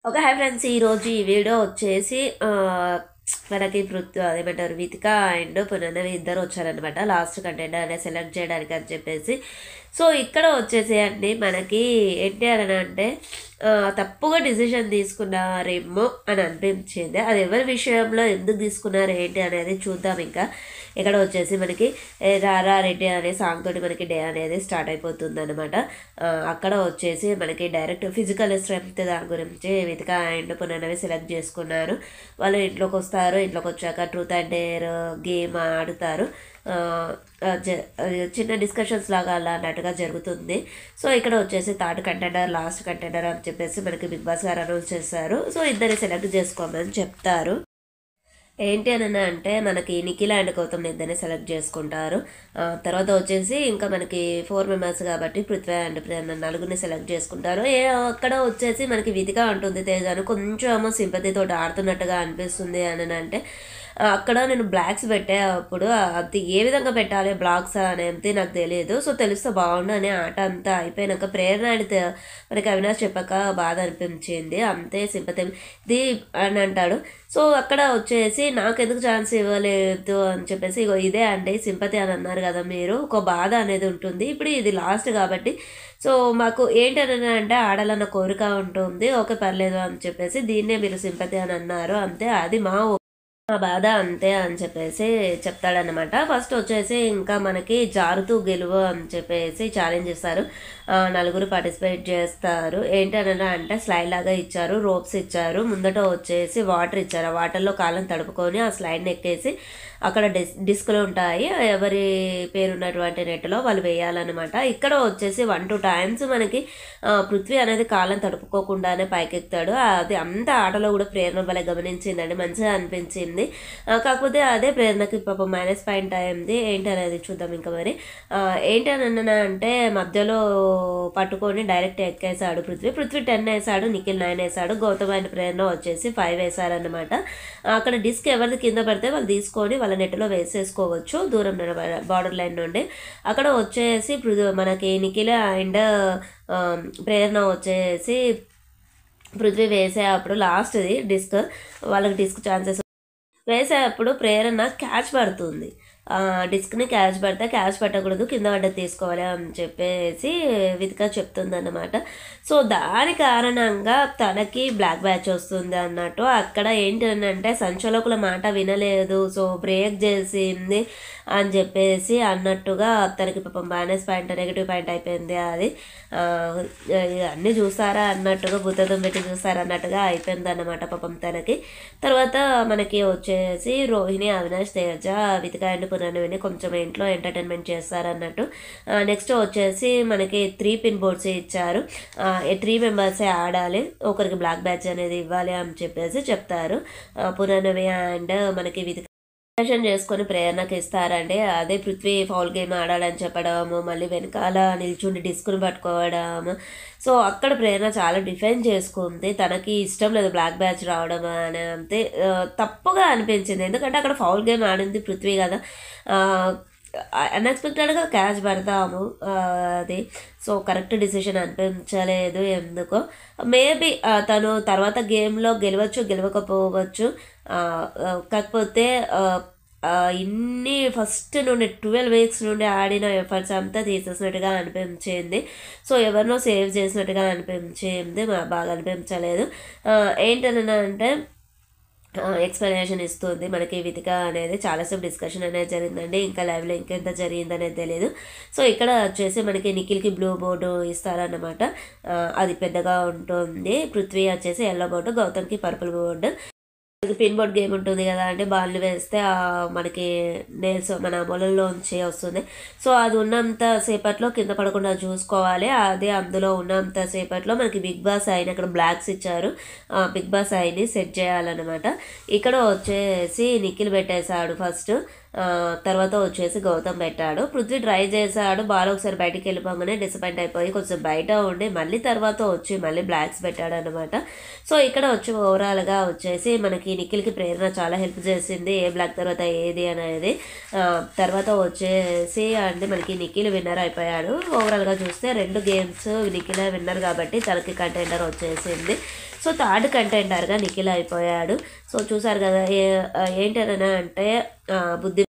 Okay. Hi friends, ఈరోజు ఈ video వచ్చేసి మనకి అదేమంటారు వితిక అండ్ పునర్నవి ఇద్దరు వచ్చారనమాట లాస్ట్ కంటెంట్ అనేది సెలెక్ట్ చేయడానికి అని చెప్పేసి. సో ఇక్కడ వచ్చేసి అండి మనకి ఏంటి అని అంటే తప్పుగా డిసిషన్ తీసుకున్నారేమో అని అనిపించింది. అది ఎవరి విషయంలో ఎందుకు తీసుకున్నారు ఏంటి అనేది చూద్దాం. ఇంకా ఇక్కడ వచ్చేసి మనకి రారా రెడ్డి అనే సాంగ్ తోటి మనకి డే అనేది స్టార్ట్ అయిపోతుంది అనమాట. అక్కడ వచ్చేసి మనకి డైరెక్ట్ ఫిజికల్ స్ట్రెంగ్త్ దాని గురించి వితిక అండ్ పునర్నవి సెలెక్ట్ చేసుకున్నారు. వాళ్ళు ఇంట్లోకి వస్తారు, ఇంట్లోకి వచ్చాక ట్రూత్ అండ్ డేర్ గేమ్ ఆడుతారు. చిన్న డిస్కషన్స్ లాగా అలా అన్నట్టుగా జరుగుతుంది. సో ఇక్కడ వచ్చేసి థర్డ్ కంటెండర్ లాస్ట్ కంటెండర్ అని చెప్పేసి మనకి బిగ్ బాస్ గారు అనౌన్స్ చేస్తారు. సో ఇద్దరిని సెలెక్ట్ చేసుకోమని చెప్తారు. ఏంటి అని అంటే మనకి నిఖిల్ అండ్ గౌతమ్ ఇద్దరిని సెలెక్ట్ చేసుకుంటారు. తర్వాత వచ్చేసి ఇంకా మనకి 4 మెంబర్స్ కాబట్టి పృథ్వీ అండ్ ప్రేరణ నలుగురిని సెలెక్ట్ చేసుకుంటారు. అక్కడ వచ్చేసి మనకి విధిక ఉంటుంది తేజాను కొంచెం సింపతితో ఆడుతున్నట్టుగా అనిపిస్తుంది అని అంటే అక్కడ నేను బ్లాక్స్ పెట్టే అప్పుడు అది ఏ విధంగా పెట్టాలి బ్లాక్స్ అనేది నాకు తెలియదు. సో తెలిస్తే బాగుండు అని ఆట అంతా అయిపోయినాక ప్రేరణ అడితే మనకి అవినాష్ చెప్పక బాధ అనిపించింది. అంతే సింపతి ఇది అని అంటాడు. సో అక్కడ వచ్చేసి నాకెందుకు ఛాన్స్ ఇవ్వలేదు అని చెప్పేసి ఇగో ఇదే అండి సింపతి అని అన్నారు కదా మీరు, ఒక బాధ అనేది ఉంటుంది. ఇప్పుడు ఇది లాస్ట్ కాబట్టి సో మాకు ఏంటని అంటే ఆడాలన్న కోరిక ఉంటుంది. ఓకే పర్లేదు అని చెప్పేసి దీన్నే మీరు సింపతి అని అన్నారు, అంతే అది మా బాధ అంతే అని చెప్పేసి చెప్తాడనమాట. ఫస్ట్ వచ్చేసి ఇంకా మనకి జారుతూ గెలువు అని చెప్పేసి ఛాలెంజ్ ఇస్తారు. నలుగురు పార్టిసిపేట్ చేస్తారు. ఏంటనగా అంటే స్లైడ్ లాగా ఇచ్చారు, రోప్స్ ఇచ్చారు, ముందట వచ్చేసి వాటర్ ఇచ్చారు. ఆ వాటర్లో కాళ్ళని తడుపుకొని ఆ స్లైడ్ని ఎక్కేసి అక్కడ డిస్క్లు ఉంటాయి, ఎవరి పేరు ఉన్నటువంటి నెట్లో వాళ్ళు వేయాలన్నమాట. ఇక్కడ వచ్చేసి 1 2 టైమ్స్ మనకి పృథ్వీ అనేది కాళ్ళని తడుపుకోకుండానే పైకెత్తాడు. అది అంత ఆటలో కూడా ప్రేరణ భలే గమనించిందండి, మంచిగా అనిపించింది. కాకపోతే అదే ప్రేరణకి పాపం మైనస్ పాయింట్ అయింది. ఏంటి అనేది చూద్దాం. ఇంకా మరి ఏంటనన్నా అంటే మధ్యలో పట్టుకొని డైరెక్ట్ ఎక్కేసాడు పృథ్వీ 10 వేసాడు, నిఖిల్ 9 వేసాడు, గౌతమ్ అండ్ ప్రేరణ వచ్చేసి 5 వేసారనమాట. అక్కడ డిస్క్ ఎవరిది కింద పడితే వాళ్ళు తీసుకొని వాళ్ళ నెట్లో వేసేసుకోవచ్చు దూరం బార్డర్ లైన్ నుండి. అక్కడ వచ్చేసి మనకి నిఖిల్ అండ్ ప్రేరణ వచ్చేసి పృథ్వీ వేసే అప్పుడు లాస్ట్ది డిస్క్ వాళ్ళకి డిస్క్ ఛాన్సెస్ వేసేటప్పుడు ప్రేరణ క్యాచ్ పడుతుంది. డిస్క్ని క్యాచ్ పట్టకూడదు, కింద పడ్డది తీసుకోవాలి అని చెప్పేసి వితిక చెప్తుంది అన్నమాట. సో దాని కారణంగా తనకి బ్లాక్ బ్యాచ్ వస్తుంది అన్నట్టు. అక్కడ ఏంటి అంటే సంచలకుల మాట వినలేదు, సో బ్రేక్ చేసింది అని చెప్పేసి అన్నట్టుగా తనకి పాపం మైనస్ పాయింట్ నెగిటివ్ పాయింట్ అయిపోయింది. అది అన్నీ చూస్తారా అన్నట్టుగా బుద్ధం పెట్టి చూస్తారా అన్నట్టుగా అయిపోయింది అన్నమాట పాపం తనకి. తర్వాత మనకి వచ్చేసి రోహిణి, అవినాష్, తేజ, వితిక అండ్ పునర్నవిని కొంచెం ఇంట్లో ఎంటర్టైన్మెంట్ చేస్తారన్నట్టు. నెక్స్ట్ వచ్చేసి మనకి 3 పిన్ బోర్డ్స్ ఇచ్చారు. 3 మెంబర్సే ఆడాలి, ఒకరికి బ్లాక్ బ్యాచ్ అనేది ఇవ్వాలి అని చెప్పేసి చెప్తారు. పునర్నవి అండ్ మనకి వితిక చేసుకొని ప్రేరణకి ఇస్తారండి. అదే పృథ్వీ ఫౌల్ గేమ్ ఆడాలని చెప్పడము, మళ్ళీ వెనకాల నిల్చుండి డిస్కుని పట్టుకోవడము. సో అక్కడ ప్రేరణ చాలా డిఫెండ్ చేసుకుంది, తనకి ఇష్టం లేదు బ్లాక్ బ్యాచ్ రావడం అని. అంతే తప్పుగా అనిపించింది, ఎందుకంటే అక్కడ ఫౌల్ గేమ్ ఆడింది పృథ్వీ కదా. అన్ఎక్స్పెక్టెడ్గా క్యాచ్ పడతాము అది. సో కరెక్ట్ డిసిషన్ అనిపించలేదు ఎందుకో. మేబీ తను తర్వాత గేమ్లో గెలవకపోవచ్చు. కాకపోతే ఇన్ని ఫస్ట్ నుండి 12 వీక్స్ నుండి ఆడిన ఎఫర్ట్స్ అంతా తీసేసినట్టుగా అనిపించింది. సో ఎవరినో సేవ్ చేసినట్టుగా అనిపించింది, బాగా అనిపించలేదు. ఏంటన్నా అంటే ఎక్స్ప్లెనేషన్ ఇస్తుంది మనకి వితిక అనేది. చాలాసేపు డిస్కషన్ అనేది జరిగిందండి, ఇంకా లైవ్లో ఇంకెంత జరిగింది అనేది తెలియదు. సో ఇక్కడ వచ్చేసి మనకి నిఖిల్కి బ్లూ బోర్డు ఇస్తారన్నమాట, అది పెద్దగా ఉంటుంది. పృథ్వీ వచ్చేసి ఎల్లో బోర్డు, గౌతమ్కి purple board. Pin board game ఉంటుంది కదా అంటే బాల్ని వేస్తే మనకి నేల్స్ మన మొలల్లోంచి వస్తుంది. సో అది ఉన్నంత సేపట్లో కింద పడకుండా చూసుకోవాలి. అదే అందులో ఉన్నంత సేపట్లో మనకి బిగ్ బాస్ అయిన అక్కడ బ్లాక్స్ ఇచ్చారు, బిగ్ బాస్ అయిని సెట్ చేయాలన్నమాట. ఇక్కడ వచ్చేసి నిఖిల్ పెట్టేశాడు ఫస్ట్. తర్వాత వచ్చేసి గౌతమ్ పెట్టాడు. పృథ్వీ ట్రై చేశాడు, బాల్ ఒకసారి బయటికి వెళ్ళిపోగానే డిసప్పాయింట్ అయిపోయి కొంచెం బయట ఉండి మళ్ళీ తర్వాత వచ్చి మళ్ళీ బ్లాక్స్ పెట్టాడు అనమాట. సో ఇక్కడ వచ్చి ఓవరాల్గా వచ్చేసి మనకి నిఖిల్కి ప్రేరణ చాలా హెల్ప్ చేసింది ఏ బ్లాక్ తర్వాత ఏది అనేది. తర్వాత వచ్చేసి అంటే మనకి నిఖిల్ విన్నర్ అయిపోయాడు. ఓవరాల్గా చూస్తే 2 గేమ్స్ నిఖిల్ విన్నర్ కాబట్టి తనకి కంటెండర్ వచ్చేసింది. సో థర్డ్ కంటెండర్గా నిఖిల్ అయిపోయాడు. సో చూసారు కదా ఏంటని అంటే బుద్ధి